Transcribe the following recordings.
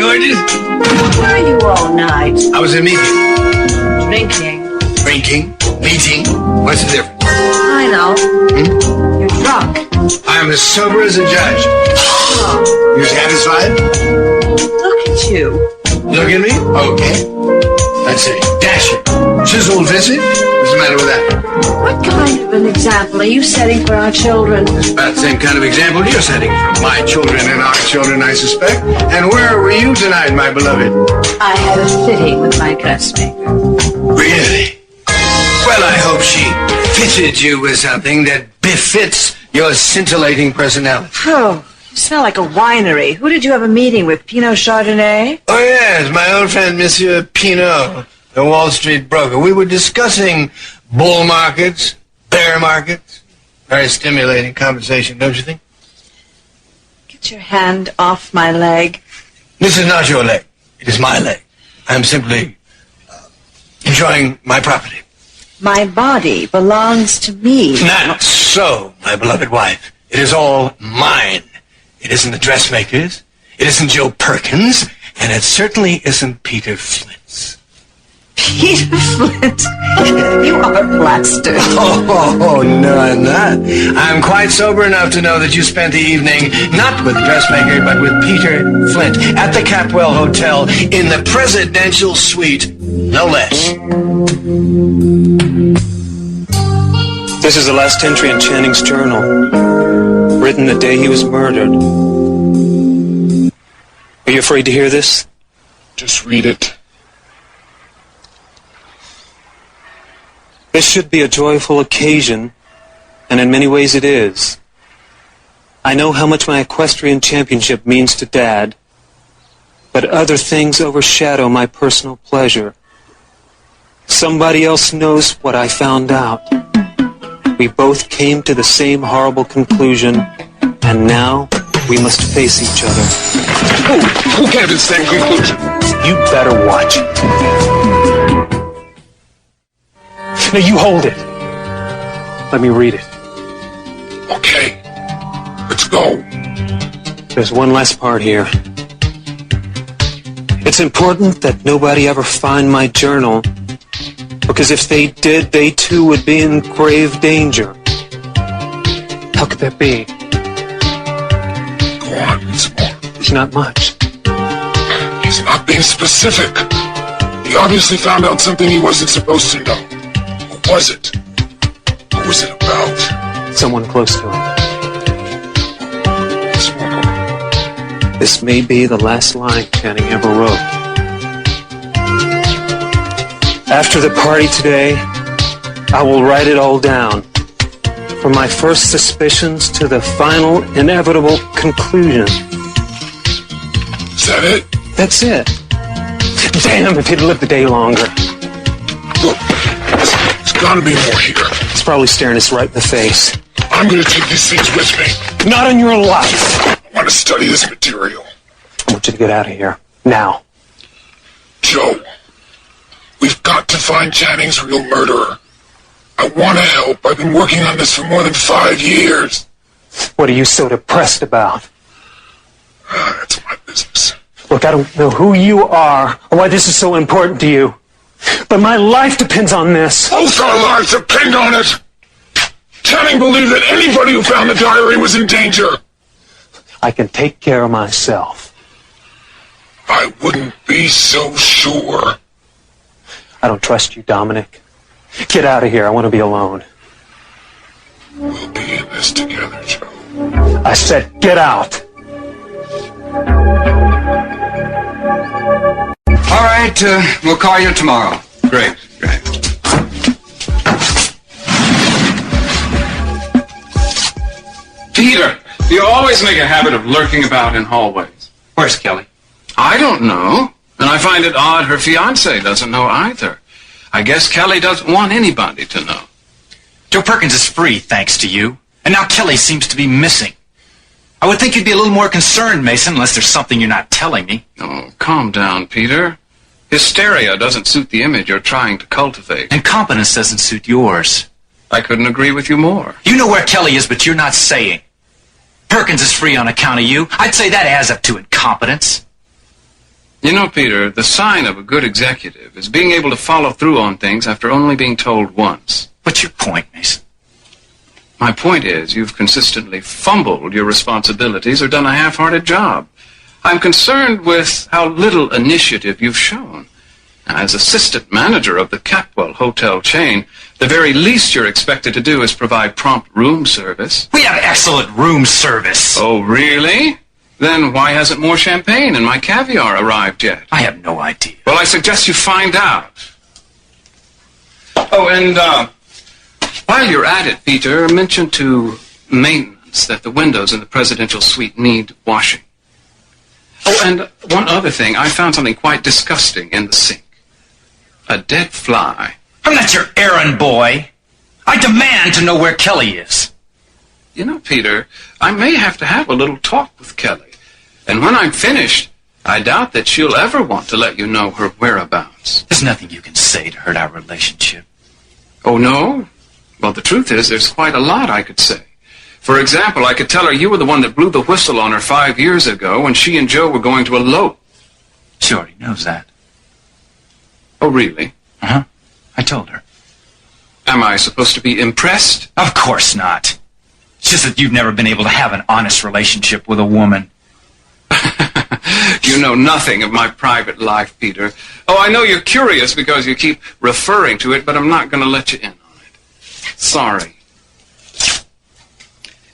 gorgeous? Where are you all night? I was in meeting. Drinking. Drinking? Meeting? What's the difference? I know. You're drunk. I am as sober as a judge. Oh, You satisfied? look at you. Look at me? Okay. Let's see. Dashing. Chiseled visage? What's the matter with that? What kind of an example are you setting for our children? It's about the same kind of example you're setting for my children and our children, I suspect. And where were you tonight, my beloved? I had a fitting with my dressmaker. Really? Well, I hope she fitted you with something that befits your scintillating personality. Oh, you smell like a winery. Who did you have a meeting with? Pinot Chardonnay? Oh, yes, my old friend, Monsieur Pinot, the Wall Street broker. We were discussing bull markets, bear markets. Very stimulating conversation, don't you think? Get your hand off my leg. This is not your leg. It is my leg. I am simply enjoying my property. My body belongs to me. Not so, my beloved wife. It is all mine. It isn't the dressmaker's. It isn't Joe Perkins. And it certainly isn't Peter Flint's. Peter Flint, you are plastered. Oh, no, I'm not. I'm quite sober enough to know that you spent the evening not with the dressmaker, but with Peter Flint at the Capwell Hotel in the presidential suite, no less. This is the last entry in Channing's journal, written the day he was murdered. Are you afraid to hear this? Just read it. This should be a joyful occasion, and in many ways it is. I know how much my equestrian championship means to Dad, but other things overshadow my personal pleasure. Somebody else knows what I found out. We both came to the same horrible conclusion, and now we must face each other. Who came to the same conclusion? You better watch it. Now you hold it. Let me read it. Okay, let's go. There's one last part here. It's important that nobody ever find my journal, because if they did, they too would be in grave danger. How could that be? Go on, it's more. It's not much. He's not being specific. He obviously found out something he wasn't supposed to know. What was it? What was it about? Someone close to him. It's more. This may be the last line Channing ever wrote. After the party today, I will write it all down. From my first suspicions to the final inevitable conclusion. Is that it? That's it. Damn, if he'd lived a day longer. Look, there's gotta be more here. He's probably staring us right in the face. I'm gonna take these things with me. Not on your life. I want to study this material. I want you to get out of here. Now. Joe, we've got to find Channing's real murderer. I want to help. I've been working on this for more than 5 years. What are you so depressed about? That's my business. Look, I don't know who you are or why this is so important to you, but my life depends on this. Both our lives depend on it. Channing believed that anybody who found the diary was in danger. I can take care of myself. I wouldn't be so sure. I don't trust you, Dominic. Get out of here. I want to be alone. We'll be in this together, Joe. I said get out. All right, we'll call you tomorrow. Great. Peter, you always make a habit of lurking about in hallways. Where's Kelly? I don't know. And I find it odd her fiancé doesn't know either. I guess Kelly doesn't want anybody to know. Joe Perkins is free, thanks to you. And now Kelly seems to be missing. I would think you'd be a little more concerned, Mason, unless there's something you're not telling me. Oh, calm down, Peter. Hysteria doesn't suit the image you're trying to cultivate. Incompetence doesn't suit yours. I couldn't agree with you more. You know where Kelly is, but you're not saying. Perkins is free on account of you. I'd say that adds up to incompetence. You know, Peter, the sign of a good executive is being able to follow through on things after only being told once. What's your point, Mason? My point is, you've consistently fumbled your responsibilities or done a half-hearted job. I'm concerned with how little initiative you've shown. Now, as assistant manager of the Capwell hotel chain, the very least you're expected to do is provide prompt room service. We have excellent room service. Oh, really? Then why hasn't more champagne and my caviar arrived yet? I have no idea. Well, I suggest you find out. Oh, and while you're at it, Peter, mention to maintenance that the windows in the presidential suite need washing. Oh, and one other thing. I found something quite disgusting in the sink. A dead fly. I'm not your errand boy. I demand to know where Kelly is. You know, Peter, I may have to have a little talk with Kelly. And when I'm finished, I doubt that she'll ever want to let you know her whereabouts. There's nothing you can say to hurt our relationship. Oh, no? Well, the truth is, there's quite a lot I could say. For example, I could tell her you were the one that blew the whistle on her 5 years ago when she and Joe were going to elope. She already knows that. Oh, really? Uh-huh. I told her. Am I supposed to be impressed? Of course not. It's just that you've never been able to have an honest relationship with a woman. You know nothing of my private life, Peter. Oh, I know you're curious because you keep referring to it, but I'm not going to let you in on it. Sorry.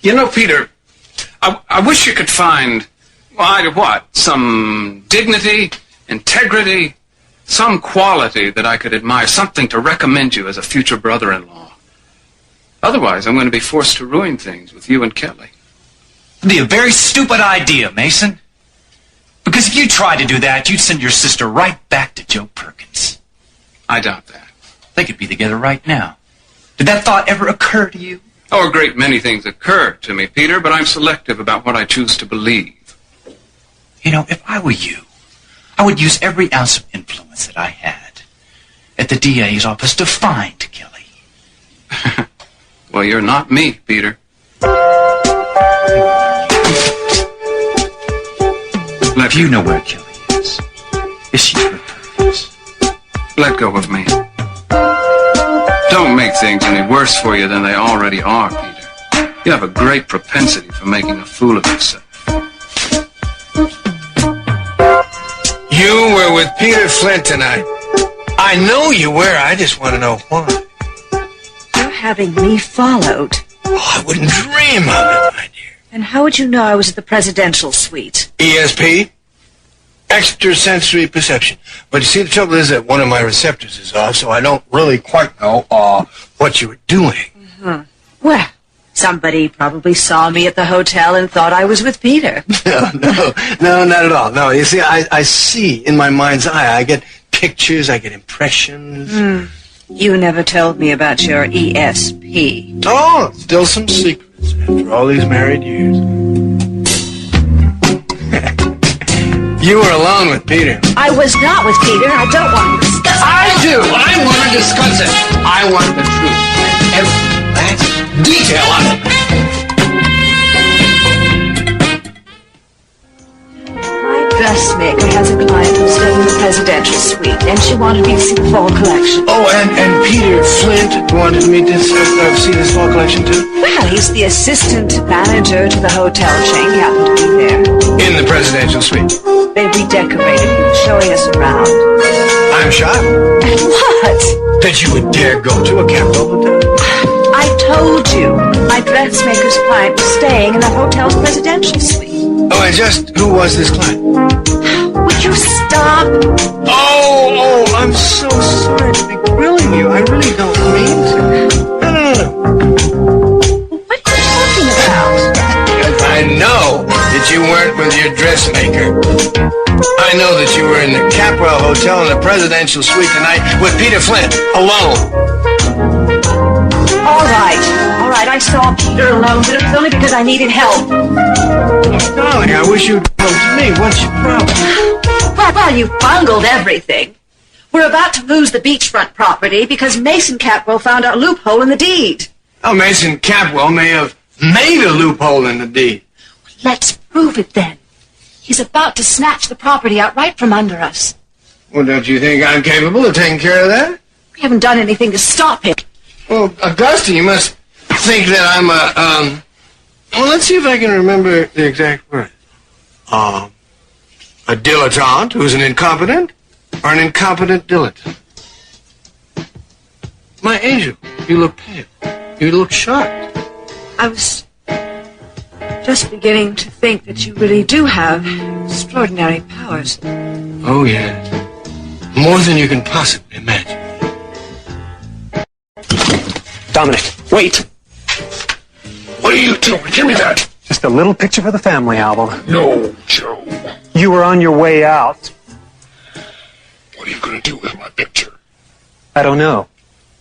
You know, Peter, I wish you could find, well, what? Some dignity, integrity, some quality that I could admire, something to recommend you as a future brother-in-law. Otherwise, I'm going to be forced to ruin things with you and Kelly. It'd be a very stupid idea, Mason. Because if you tried to do that, you'd send your sister right back to Joe Perkins. I doubt that. They could be together right now. Did that thought ever occur to you? Oh, a great many things occur to me, Peter, but I'm selective about what I choose to believe. You know, if I were you, I would use every ounce of influence that I had at the DA's office to find Kelly. Well, you're not me, Peter. If you know where Kelly is she Joe Perkins? Let go of me. Don't make things any worse for you than they already are, Peter. You have a great propensity for making a fool of yourself. You were with Peter Flint tonight. I know you were. I just want to know why. You're having me followed. Oh, I wouldn't dream of it, my dear. And how would you know I was at the presidential suite? ESP? Extrasensory perception. But you see, the trouble is that one of my receptors is off, so I don't really quite know what you were doing. Mm-hmm. Well, somebody probably saw me at the hotel and thought I was with Peter. No, not at all. No, you see, I see in my mind's eye. I get pictures, I get impressions. You never told me about your ESP. Oh, still some secrets after all these married years. You were alone with Peter. I was not with Peter. I don't want to discuss it. I do. I want to discuss it. I want the truth. Every last detail of it. My dressmaker has a client who's staying in the presidential suite, and she wanted me to see the fall collection. Oh, and Peter Flint wanted me to see this fall collection too? Well, he's the assistant manager to the hotel chain. He happened to be there. In the presidential suite. They redecorated. He was showing us around. I'm shocked And what? that you would dare go to a Capitol hotel. I told you. My dressmaker's client was staying in the hotel's presidential suite. Oh, and just who was this client? Would you stop? Oh, I'm so sorry to be grilling you. I really don't mean to. No. What are you talking about? I know that you weren't with your dressmaker. I know that you were in the Capwell Hotel in the presidential suite tonight with Peter Flint, alone. All right, I saw Peter alone, but it was only because I needed help. Darling, I wish you'd come to me. What's your problem? Well, you bungled everything. We're about to lose the beachfront property because Mason Capwell found a loophole in the deed. Oh, Mason Capwell may have made a loophole in the deed. Let's prove it then. He's about to snatch the property out right from under us. Well, don't you think I'm capable of taking care of that? We haven't done anything to stop him. Well, Augusta, you must think that I'm well, let's see if I can remember the exact word. A dilettante who's an incompetent, or an incompetent dilettante? My angel, you look pale. You look shocked. I was just beginning to think that you really do have extraordinary powers. Oh, yes. More than you can possibly imagine. Dominic, wait! What are you doing? Give me that. Just a little picture for the family album. No, Joe. You were on your way out. What are you going to do with my picture? I don't know.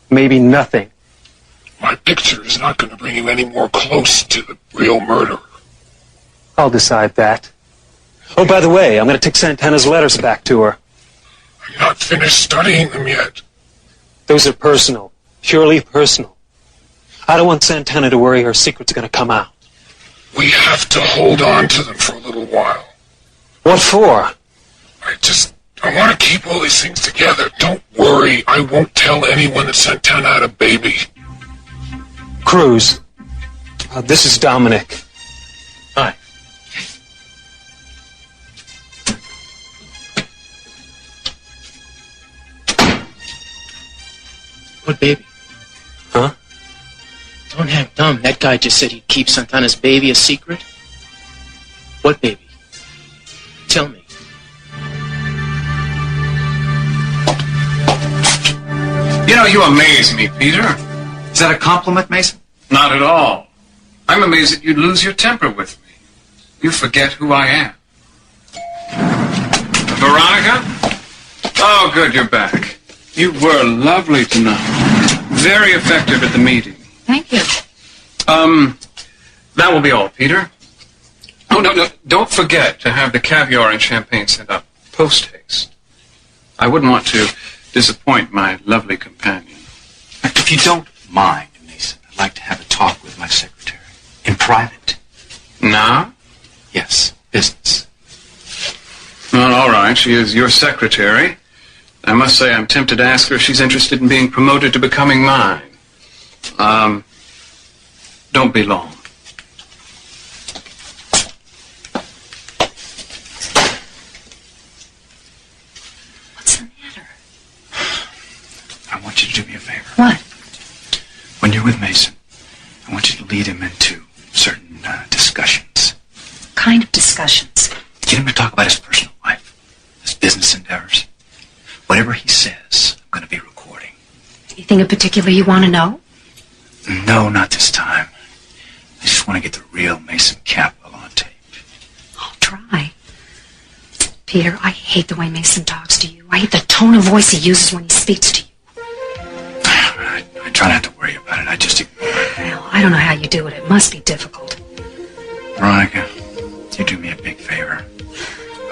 Maybe nothing. My picture is not going to bring you any more close to the real murderer. I'll decide that. Oh, by the way, I'm going to take Santana's letters back to her. I'm not finished studying them yet. Those are personal. Purely personal. I don't want Santana to worry her secret's going to come out. We have to hold on to them for a little while. What for? I want to keep all these things together. Don't worry. I won't tell anyone that Santana had a baby. Cruz, this is Dominic. Hi. What baby? Huh? Don't act dumb. That guy just said he'd keep Santana's baby a secret. What baby? Tell me. You know, you amaze me, Peter. Is that a compliment, Mason? Not at all. I'm amazed that you'd lose your temper with me. You forget who I am. Veronica? Oh, good, you're back. You were lovely tonight. Very effective at the meeting. Thank you. That will be all, Peter. Oh, no, don't forget to have the caviar and champagne sent up post-haste. I wouldn't want to disappoint my lovely companion. If you don't mind, Mason, I'd like to have a talk with my secretary. In private. Now? Yes, business. Well, all right, she is your secretary. I must say I'm tempted to ask her if she's interested in being promoted to becoming mine. Don't be long. What's the matter? I want you to do me a favor. What? When you're with Mason, I want you to lead him into certain discussions. What kind of discussions? Get him to talk about his personal life, his business endeavors. Whatever he says, I'm going to be recording. Anything in particular you want to know? No, not this time. I just want to get the real Mason Capwell on tape. I'll try. Peter, I hate the way Mason talks to you. I hate the tone of voice he uses when he speaks to you. I try not to worry about it. I just ignore it. Well, I don't know how you do it. It must be difficult. Veronica, you do me a big favor.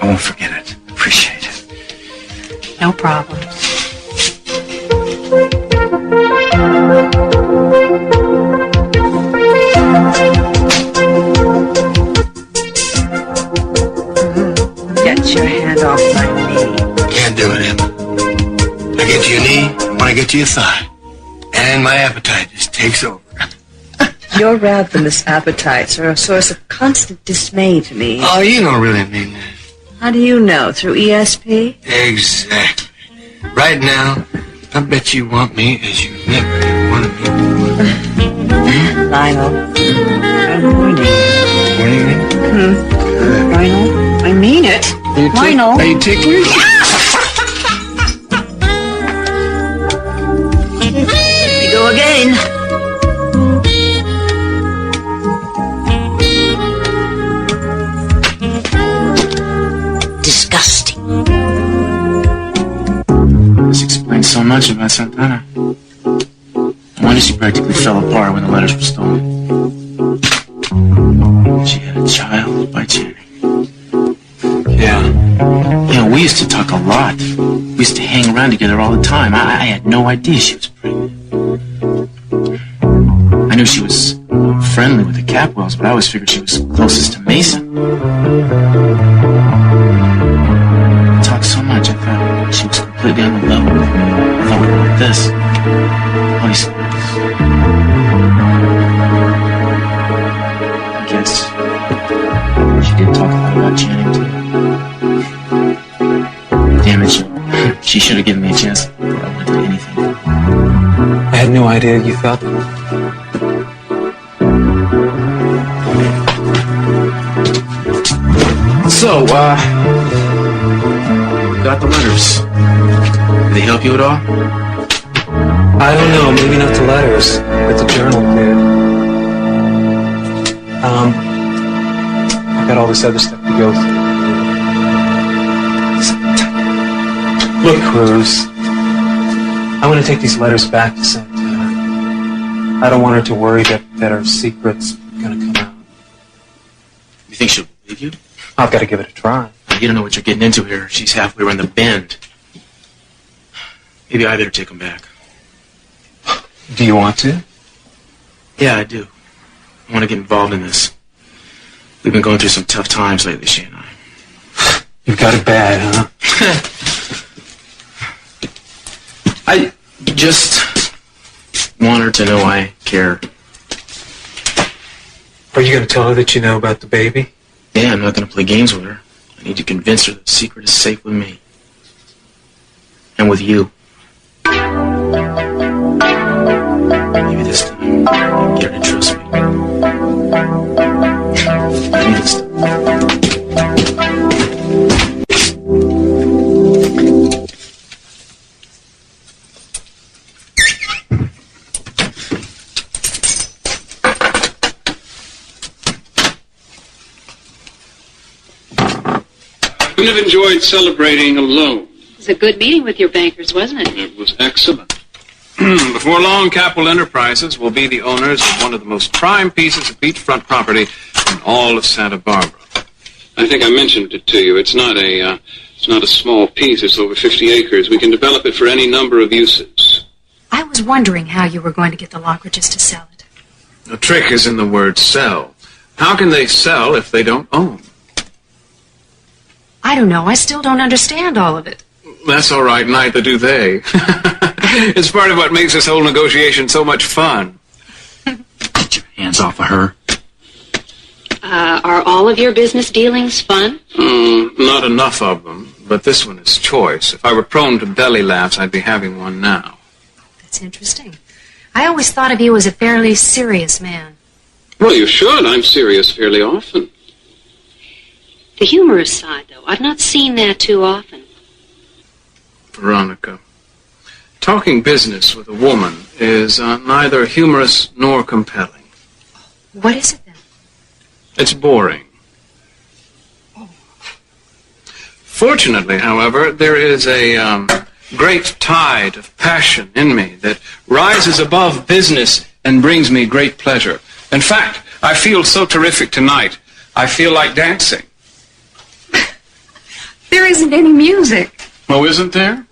I won't forget it. Appreciate it. No problem. Get your hand off my knee. Can't do it, Emma. I get to your knee, when I get to your thigh. And my appetite just takes over. Your ravenous appetites are a source of constant dismay to me. Oh, you don't really mean that. How do you know? Through ESP? Exactly. Right now, I bet you want me as you never wanted me before. Lionel. Good morning. Morning, Good. Lionel, I mean it. Lionel. Are you ticklish? Here we go again. Disgusting. This explains so much about Santana. No wonder she practically fell apart when the letters were stolen. She had a child by Channing. Yeah. You know, we used to talk a lot. We used to hang around together all the time. I had no idea she was pregnant. I knew she was friendly with the Capwell's, but I always figured she was closest to Mason. We talked so much, I thought she was completely on the level. I thought we were like this. Always. I guess she did talk a lot about Channing, too. Damn it, she should have given me a chance before I went to anything. I had no idea you felt it. So, got the letters. Did they help you at all? I don't know, maybe not the letters, but the journal did. I've got all this other stuff to go through. Look, Cruz, I want to take these letters back to Santana. I don't want her to worry that her secret's going to come out. You think she'll believe you? I've got to give it a try. You don't know what you're getting into here. She's halfway around the bend. Maybe I better take them back. Do you want to? Yeah, I do. I want to get involved in this. We've been going through some tough times lately, she and I. You've got it bad, huh? I just want her to know I care. Are you going to tell her that you know about the baby? Yeah, I'm not going to play games with her. I need to convince her the secret is safe with me. And with you. Maybe this time, I can get her to trust me. Maybe this time. Couldn't have enjoyed celebrating alone. It was a good meeting with your bankers, wasn't it? It was excellent. Before long, Capwell Enterprises will be the owners of one of the most prime pieces of beachfront property in all of Santa Barbara. I think I mentioned it to you. It's not a small piece. It's over 50 acres. We can develop it for any number of uses. I was wondering how you were going to get the Lockridges to sell it. The trick is in the word sell. How can they sell if they don't own? I don't know. I still don't understand all of it. That's all right. Neither do they. It's part of what makes this whole negotiation so much fun. Get your hands off of her. Are all of your business dealings fun? Not enough of them, but this one is choice. If I were prone to belly laughs, I'd be having one now. That's interesting. I always thought of you as a fairly serious man. Well, you should. I'm serious fairly often. The humorous side, though, I've not seen that too often. Veronica, talking business with a woman is neither humorous nor compelling. What is it, then? It's boring. Fortunately, however, there is a great tide of passion in me that rises above business and brings me great pleasure. In fact, I feel so terrific tonight, I feel like dancing. There isn't any music. Oh, isn't there?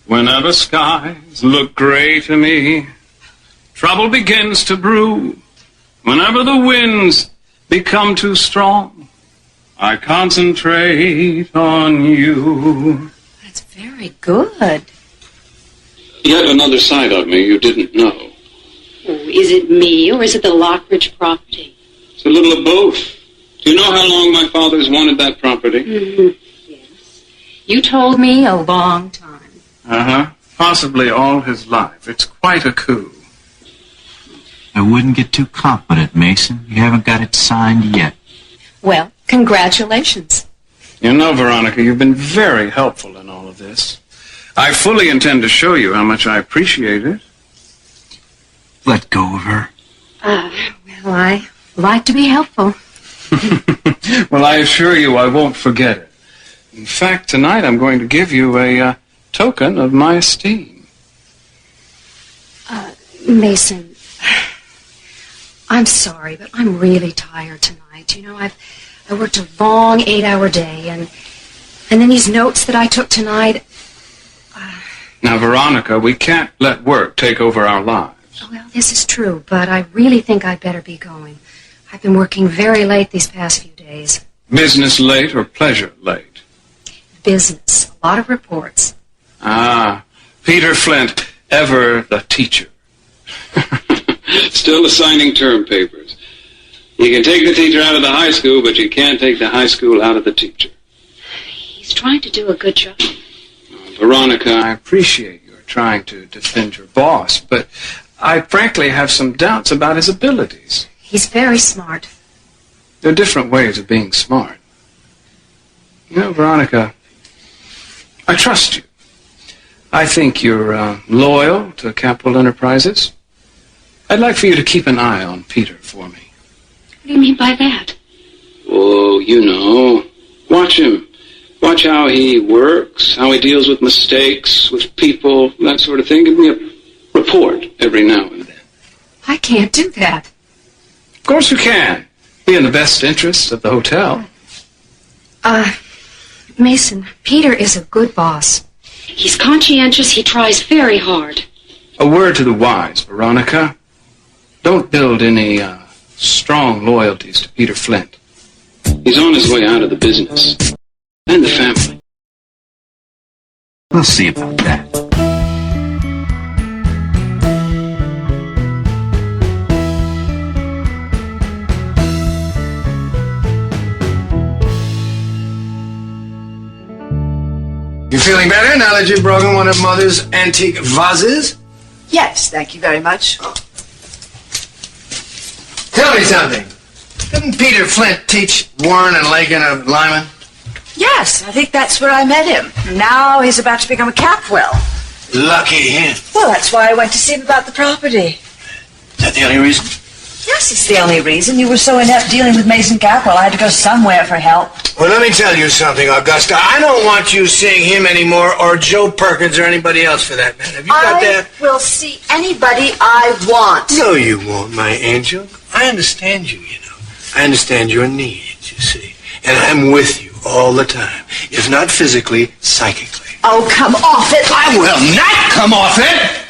Whenever skies look gray to me, trouble begins to brew. Whenever the winds become too strong, I concentrate on you. That's very good. Yet another side of me you didn't know. Oh, is it me, or is it the Lockridge property? It's a little of both. Do you know how long my father's wanted that property? Mm-hmm. Yes. You told me a long time. Uh-huh. Possibly all his life. It's quite a coup. I wouldn't get too confident, Mason. You haven't got it signed yet. Well, congratulations. You know, Veronica, you've been very helpful in all of this. I fully intend to show you how much I appreciate it. Let go of her. Well, I like to be helpful. Well, I assure you I won't forget it. In fact, tonight I'm going to give you a token of my esteem. Mason, I'm sorry, but I'm really tired tonight. You know, I worked a long 8-hour day, and then these notes that I took tonight. Now, Veronica, we can't let work take over our lives. Well, this is true, but I really think I'd better be going. I've been working very late these past few days. Business late or pleasure late? Business. A lot of reports. Ah, Peter Flint, ever the teacher. Still assigning term papers. You can take the teacher out of the high school, but you can't take the high school out of the teacher. He's trying to do a good job. Veronica, I appreciate your trying to defend your boss, but I frankly have some doubts about his abilities. He's very smart. There are different ways of being smart. You know, Veronica, I trust you. I think you're loyal to Capwell Enterprises. I'd like for you to keep an eye on Peter for me. What do you mean by that? Oh, you know. Watch him. Watch how he works, how he deals with mistakes, with people, that sort of thing. Give me a report every now and then. I can't do that. Of course you can. Be in the best interests of the hotel. Mason, Peter is a good boss. He's conscientious. He tries very hard. A word to the wise, Veronica. Don't build any strong loyalties to Peter Flint. He's on his way out of the business. And the family. We'll see about that. You feeling better now that you've broken one of Mother's antique vases? Yes, thank you very much. Tell me something. Didn't Peter Flint teach Warren and Lakin of Lyman? Yes, I think that's where I met him. Now he's about to become a Capwell. Lucky him. Well, that's why I went to see him about the property. Is that the only reason? Yes, it's the only reason. You were so inept dealing with Mason Capwell, I had to go somewhere for help. Well, let me tell you something, Augusta. I don't want you seeing him anymore, or Joe Perkins, or anybody else for that matter. Have you got that? I will see anybody I want. No, you won't, my angel. I understand you, you know. I understand your needs, you see. And I'm with you all the time. If not physically, psychically. Oh, come off it. I will not come off it!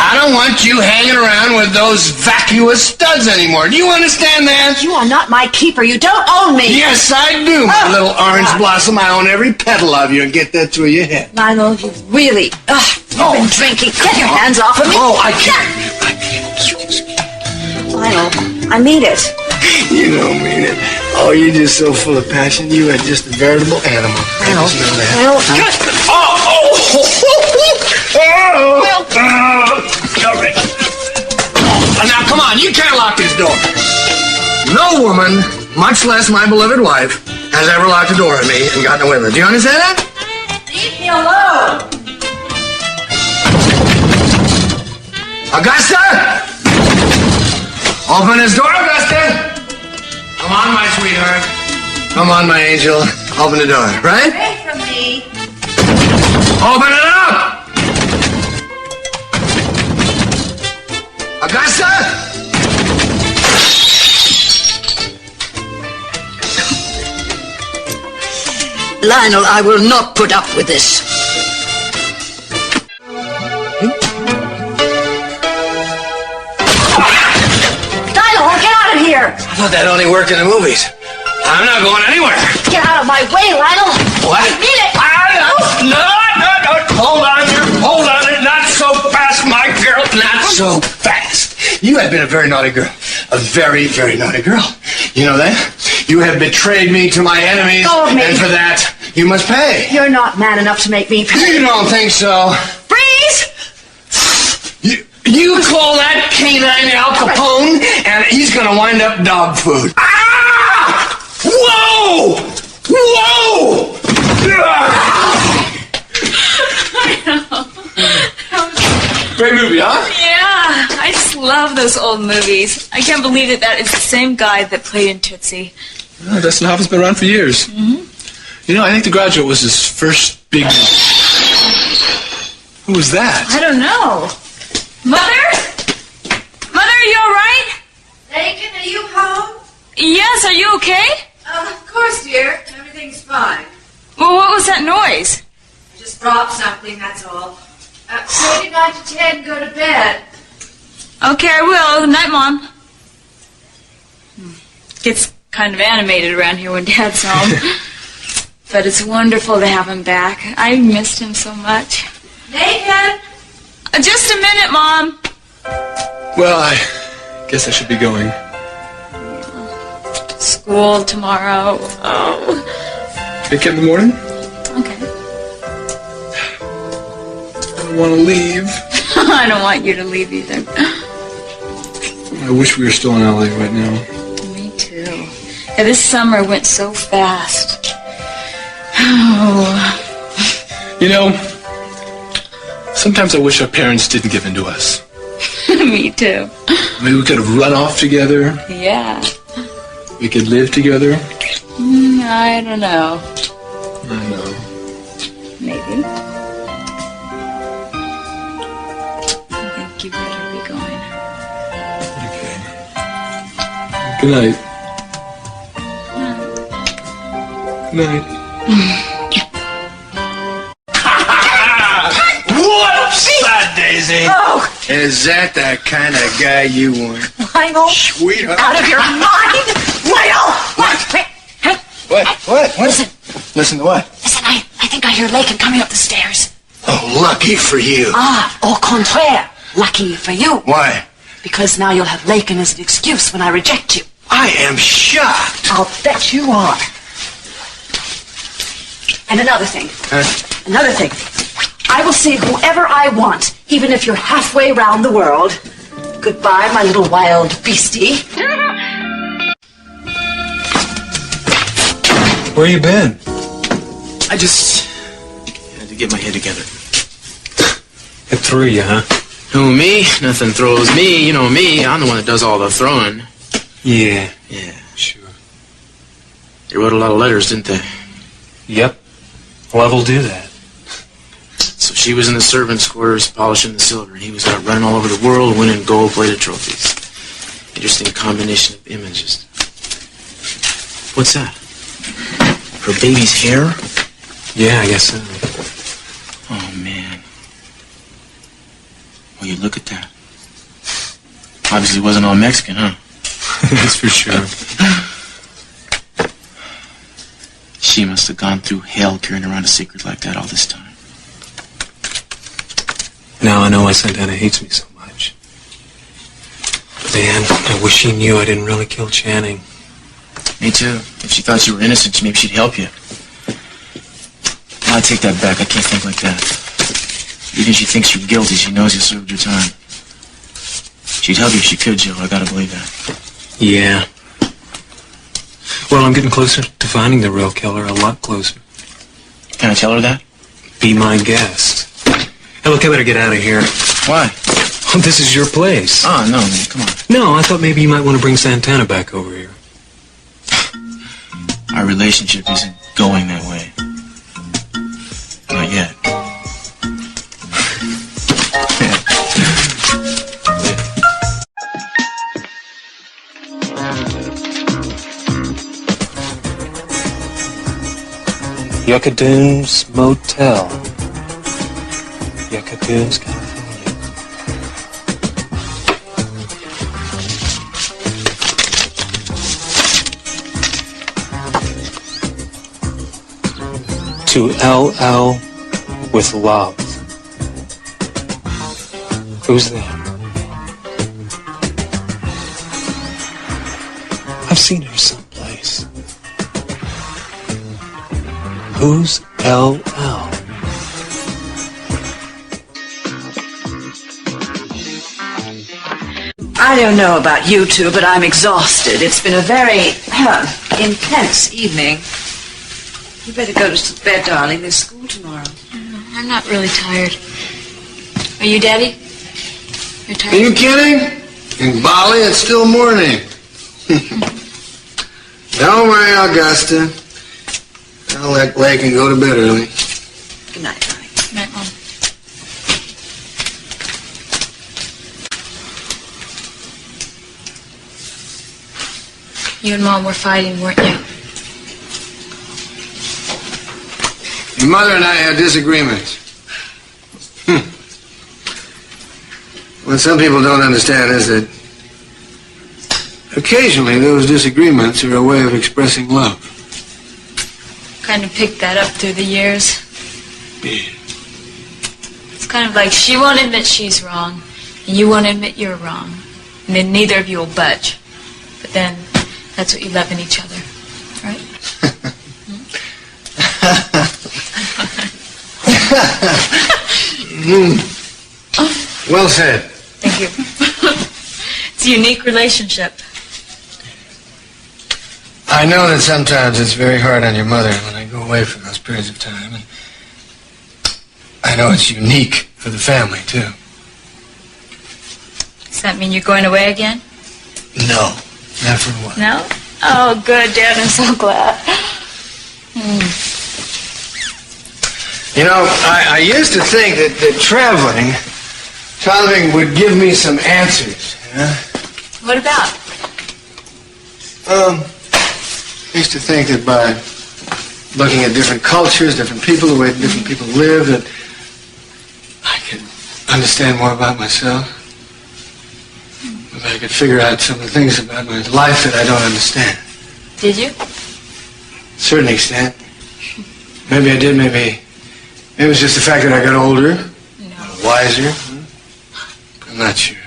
I don't want you hanging around with those vacuous studs anymore. Do you understand that? You are not my keeper. You don't own me. Yes, I do, my little orange blossom. I own every petal of you, and get that through your head. Lionel, you really... you've been drinking. Get your hands off of me. Oh, I can't. I can't. Lionel, I mean it. You don't mean it. Oh, you're just so full of passion. You are just a veritable animal. I just know that. All right. Now, come on. You can't lock this door. No woman, much less my beloved wife, has ever locked a door on me and gotten away with it. Do you understand that? Leave me alone. Augusta! Open this door, Augusta! Come on, my sweetheart. Come on, my angel. Open the door, right? Away from me. Open it up! Augusta! Lionel, I will not put up with this. Lionel, get out of here! I thought that only worked in the movies. I'm not going anywhere. Get out of my way, Lionel! What? I mean it! No! Hold on here. Hold on here. Not so fast, my girl. Not so fast. You have been a very naughty girl. A very, very naughty girl. You know that? You have betrayed me to my enemies. Go of me. And for that, you must pay. You're not man enough to make me pay. You don't think so? Freeze! You call that canine Al Capone, and he's gonna wind up dog food. Ah! Whoa! Whoa! Great movie, huh? Yeah, I just love those old movies. I can't believe that is the same guy that played in Tootsie. Oh, Dustin Hoffman's been around for years. Mm-hmm. You know, I think The Graduate was his first big... Who was that? I don't know. Mother? Mother, are you all right? Lakin, are you home? Yes, are you okay? Of course, dear. Everything's fine. Well, what was that noise? Just dropped something, that's all. Say goodnight to Ted and go to bed. Okay, I will. Good night, Mom. Gets kind of animated around here when Dad's home. But it's wonderful to have him back. I missed him so much. Nathan! Just a minute, Mom. Well, I guess I should be going. School tomorrow. Oh. Pick in the morning? Okay. I don't want to leave. I don't want you to leave either. I wish we were still in LA right now. Me too. Yeah, this summer went so fast. Oh. You know, sometimes I wish our parents didn't give in to us. Me too. Maybe we could have run off together. Yeah. We could live together. I don't know. I know. Maybe. I think you better be going. Okay. Good night. Good night. Whoops! Daisy. Oh, Is that the kind of guy you want? Lionel. Sweetheart. Out of your mind. Lionel. What? What? Listen to what? Listen, I think I hear Lakin coming up the stairs. Oh, lucky for you. Au contraire. Lucky for you. Why? Because now you'll have Lakin as an excuse when I reject you. I am shocked. I'll bet you are. And another thing. Another thing. I will see whoever I want, even if you're halfway round the world. Goodbye, my little wild beastie. Where you been? I just had to get my head together. It threw you, huh? Who, me? Nothing throws me. You know me. I'm the one that does all the throwing. Yeah. Yeah. Sure. They wrote a lot of letters, didn't they? Yep. Love'll do that. So she was in the servants' quarters polishing the silver, and he was out running all over the world winning gold-plated trophies. Interesting combination of images. What's that? Her baby's hair? Yeah, I guess so. Oh, man. Well, you look at that. Obviously wasn't all Mexican, huh? That's for sure. She must have gone through hell carrying around a secret like that all this time. Now I know why Santana hates me so much. Man, I wish she knew I didn't really kill Channing. Me too. If she thought you were innocent, maybe she'd help you. I take that back. I can't think like that. Even if she thinks you're guilty, she knows you served your time. She'd help you if she could, Joe. I gotta believe that. Yeah. Well, I'm getting closer to finding the real killer, a lot closer. Can I tell her that? Be my guest. Hey, look, I better get out of here. Why? Oh, this is your place. Oh, no, man. Come on. No, I thought maybe you might want to bring Santana back over here. Our relationship isn't going that way. Not yet. Yucca Dunes Motel. Yucca Dunes, California. To LL with love. Who's there? I've seen her someplace. Who's LL? I don't know about you two, but I'm exhausted. It's been a very intense evening. You better go to bed, darling. There's school tomorrow. I'm not really tired. Are you, Daddy? You're tired? Are you kidding? In Bali, it's still morning. Don't worry, Augusta. I'll let Lakin go to bed early. Good night, darling. Good night, Mom. You and Mom were fighting, weren't you? Your mother and I had disagreements. What some people don't understand is that occasionally those disagreements are a way of expressing love. Kind of picked that up through the years. Yeah. It's kind of like she won't admit she's wrong, and you won't admit you're wrong. And then neither of you will budge. But then that's what you love in each other, right? Well said. Thank you. It's a unique relationship. I know that sometimes it's very hard on your mother when I go away for those periods of time. And I know it's unique for the family, too. Does that mean you're going away again? No, not for a while. No? Oh, good, Dad. I'm so glad. You know, I used to think that traveling would give me some answers. Yeah? What about? I used to think that by looking at different cultures, different people, the way different people live, that I could understand more about myself. If I could figure out some of the things about my life that I don't understand. Did you? To a certain extent. Maybe I did, maybe it was just the fact that I got older, wiser. I'm not sure.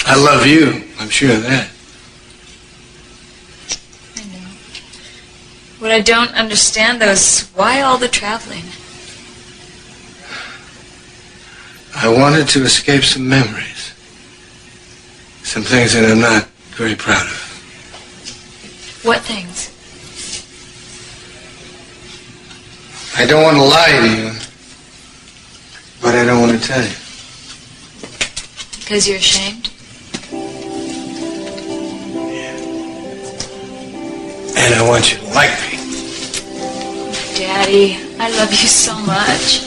I love you, I'm sure of that. I know. What I don't understand, though, is why all the traveling? I wanted to escape some memories. Some things that I'm not very proud of. What things? I don't want to lie to you, but I don't want to tell you. Because you're ashamed? And I want you to like me. Daddy, I love you so much.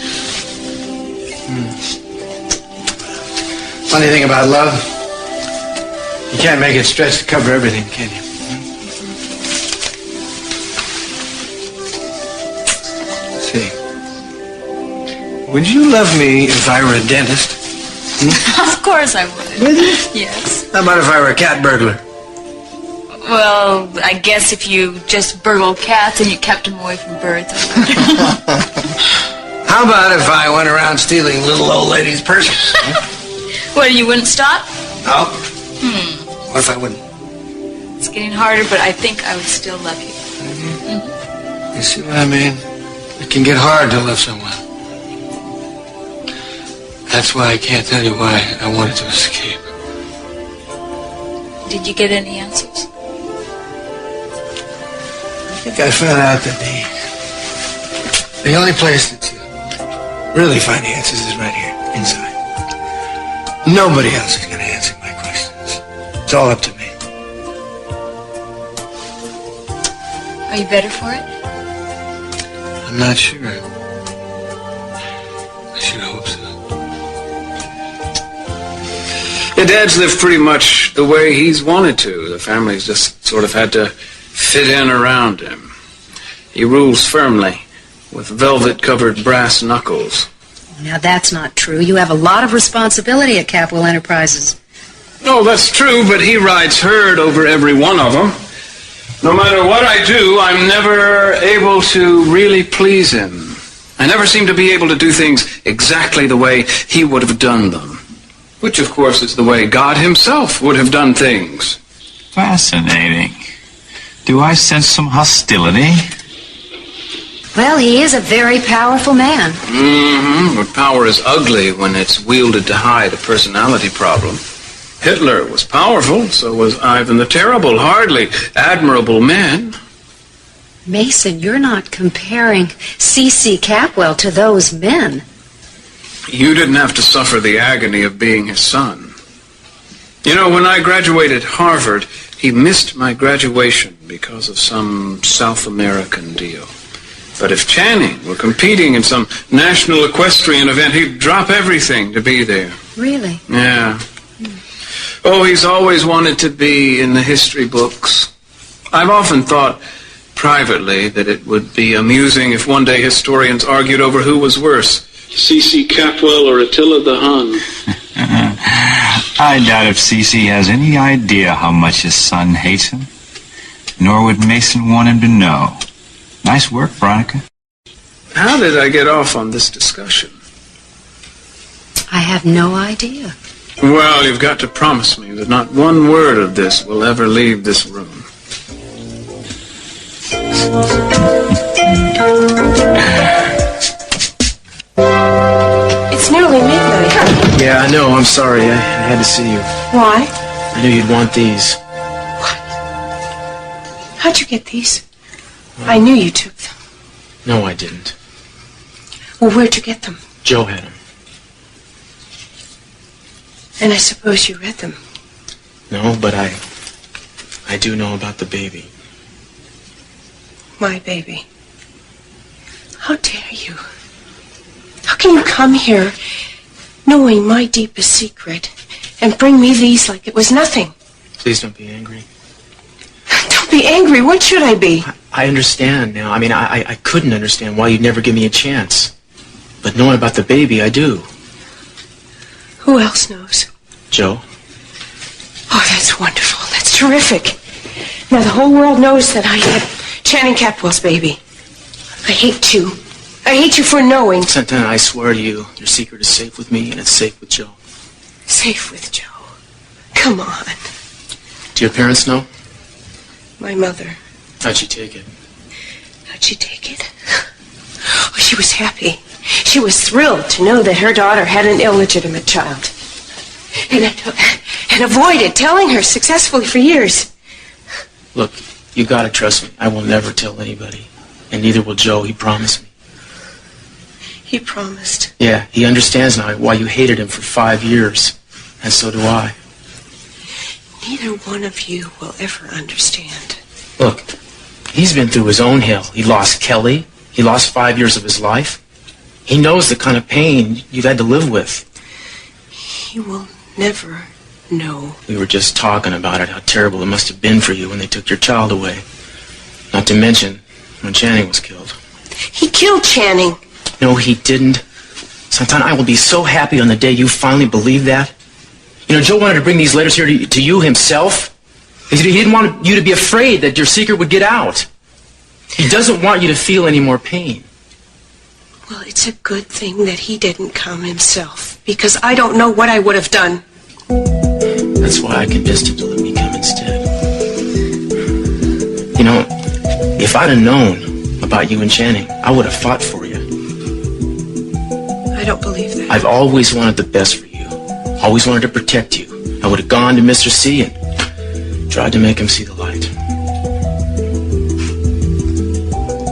Funny thing about love, you can't make it stretch to cover everything, can you? See, would you love me if I were a dentist? Of course I would. Would you? Yes. How about if I were a cat burglar? Well, I guess if you just burgled cats and you kept them away from birds, I would. How about if I went around stealing little old ladies' purses? What, you wouldn't stop? No. What if I wouldn't? It's getting harder, but I think I would still love you. You see what I mean? It can get hard to love someone. That's why I can't tell you why I wanted to escape. Did you get any answers? I think I found out that the only place that you really find the answers is right here, inside. Nobody else is going to answer my questions. It's all up to me. Are you better for it? I'm not sure. I should hope so. Yeah, Dad's lived pretty much the way he's wanted to. The family's just sort of had to fit in around him. He rules firmly, with velvet-covered brass knuckles. Now, that's not true. You have a lot of responsibility at Capwell Enterprises. No, that's true, but he rides herd over every one of them. No matter what I do, I'm never able to really please him. I never seem to be able to do things exactly the way he would have done them. Which, of course, is the way God himself would have done things. Fascinating. Do I sense some hostility? Well, he is a very powerful man. But power is ugly when it's wielded to hide a personality problem. Hitler was powerful, so was Ivan the Terrible. Hardly admirable men. Mason, you're not comparing C.C. Capwell to those men. You didn't have to suffer the agony of being his son. You know, when I graduated Harvard, he missed my graduation because of some South American deal. But if Channing were competing in some national equestrian event, he'd drop everything to be there. Really? Yeah. Oh, he's always wanted to be in the history books. I've often thought privately that it would be amusing if one day historians argued over who was worse, C.C. Capwell or Attila the Hun. I doubt if Cece has any idea how much his son hates him. Nor would Mason want him to know. Nice work, Veronica. How did I get off on this discussion? I have no idea. Well, you've got to promise me that not one word of this will ever leave this room. It's nearly midnight. Yeah, I know. I'm sorry. I had to see you. Why? I knew you'd want these. How'd you get these? I knew you took them. No, I didn't. Well, where'd you get them? Joe had them. And I suppose you read them. No, but I do know about the baby. My baby. How dare you? How can you come here knowing my deepest secret and bring me these like it was nothing? Please don't be angry. Don't be angry. What should I be? I understand now. I mean, I couldn't understand why you'd never give me a chance. But knowing about the baby, I do. Who else knows? Joe. Oh, that's wonderful. That's terrific. Now the whole world knows that I had Channing Capwell's baby. I hate you. I hate you for knowing. Santana, I swear to you, your secret is safe with me and it's safe with Joe. Safe with Joe. Come on. Do your parents know? My mother. How'd she take it? How'd she take it? Oh, she was happy. She was thrilled to know that her daughter had an illegitimate child. And avoided telling her successfully for years. Look, you gotta trust me. I will never tell anybody. And neither will Joe, he promised me. He promised. Yeah, he understands now why you hated him for 5 years. And so do I. Neither one of you will ever understand. Look, he's been through his own hell. He lost Kelly. He lost 5 years of his life. He knows the kind of pain you've had to live with. He will never know. We were just talking about it, how terrible it must have been for you when they took your child away. Not to mention when Channing was killed. He killed Channing. No, he didn't. Santana, I will be so happy on the day you finally believe that. You know, Joe wanted to bring these letters here to you himself. He didn't want you to be afraid that your secret would get out. He doesn't want you to feel any more pain. Well, it's a good thing that he didn't come himself, because I don't know what I would have done. That's why I convinced him to let me come instead. You know, if I'd have known about you and Channing, I would have fought for you. I don't believe that. I've always wanted the best for you. Always wanted to protect you. I would have gone to Mr. C and tried to make him see the light.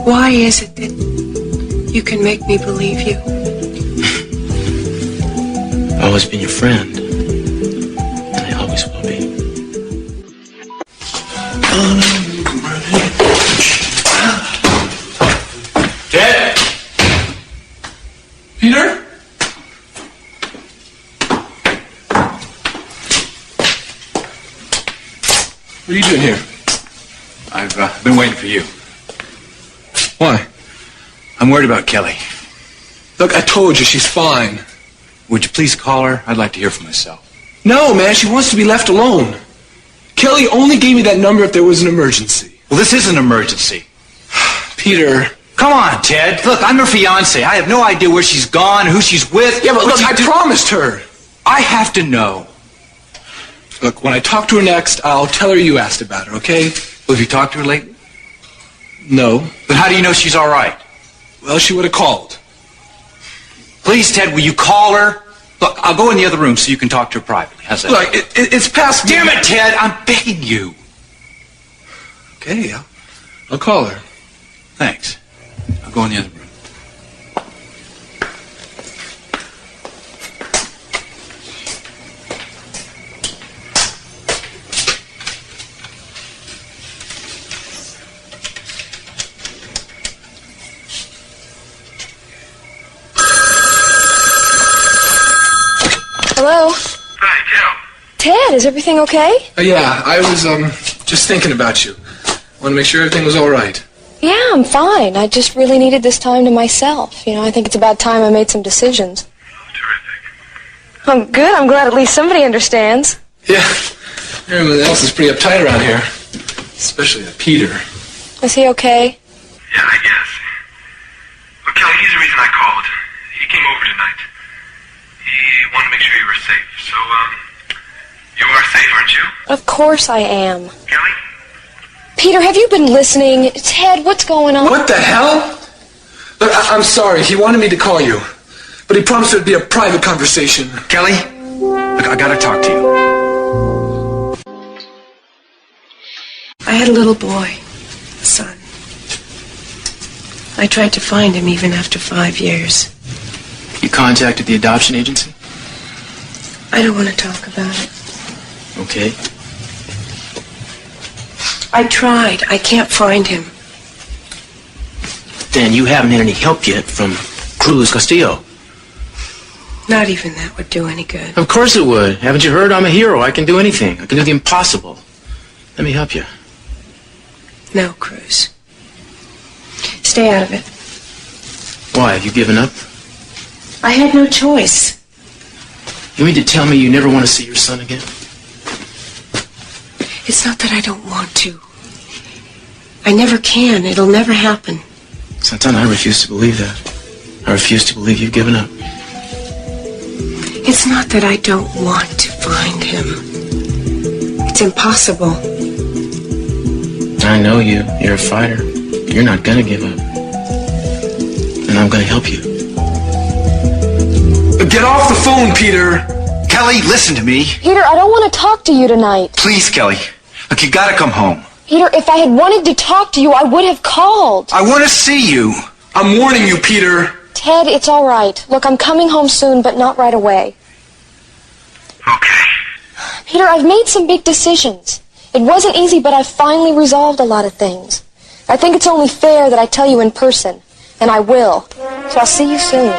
Why is it that you can make me believe you? I've always been your friend. And I always will be. Ted? Peter? What are you doing here? I've been waiting for you. Why? I'm worried about Kelly. Look, I told you, she's fine. Would you please call her? I'd like to hear for myself. No, man, she wants to be left alone. Kelly only gave me that number if there was an emergency. Well, this is an emergency. Peter. Come on, Ted. Look, I'm her fiancé. I have no idea where she's gone, who she's with. Yeah, but what look, I promised her. I have to know. Look, when I talk to her next, I'll tell her you asked about her, okay? Well, have you talked to her lately? No. But how do you know she's all right? Well, she would have called. Please, Ted, will you call her? Look, I'll go in the other room so you can talk to her privately. How's that? Look, it's past... Damn it, Ted! I'm begging you. Okay, I'll call her. Thanks. I'll go in the other room. Hello? Hi, Ted, is everything okay? Yeah, I was, just thinking about you. Want to make sure everything was all right. Yeah, I'm fine. I just really needed this time to myself. You know, I think it's about time I made some decisions. Terrific. Oh, good. I'm glad at least somebody understands. Yeah. Everyone else is pretty uptight around here. Especially Peter. Is he okay? Yeah, I guess. Well, Kelly, here's the reason I called. He came over tonight. He wanted to make sure you were safe. So, you are safe, aren't you? Of course I am. Kelly? Peter, have you been listening? Ted, what's going on? What the hell? Look, I'm sorry. He wanted me to call you. But he promised it would be a private conversation. Kelly, look, I gotta talk to you. I had a little boy, a son. I tried to find him even after 5 years. You contacted the adoption agency? I don't want to talk about it. Okay. I tried. I can't find him. Then you haven't had any help yet from Cruz Castillo. Not even that would do any good. Of course it would. Haven't you heard? I'm a hero. I can do anything. I can do the impossible. Let me help you. No, Cruz. Stay out of it. Why? Have you given up? I had no choice. You mean to tell me you never want to see your son again? It's not that I don't want to. I never can. It'll never happen. Santana, I refuse to believe that. I refuse to believe you've given up. It's not that I don't want to find him. It's impossible. I know you. You're a fighter. You're not gonna give up. And I'm gonna help you. Get off the phone, Peter. Kelly, listen to me. Peter, I don't want to talk to you tonight. Please, Kelly. Look, you gotta come home. Peter, if I had wanted to talk to you, I would have called. I want to see you. I'm warning you, Peter. Ted, it's all right. Look, I'm coming home soon, but not right away. Okay. Peter, I've made some big decisions. It wasn't easy, but I've finally resolved a lot of things. I think it's only fair that I tell you in person, and I will. So I'll see you soon.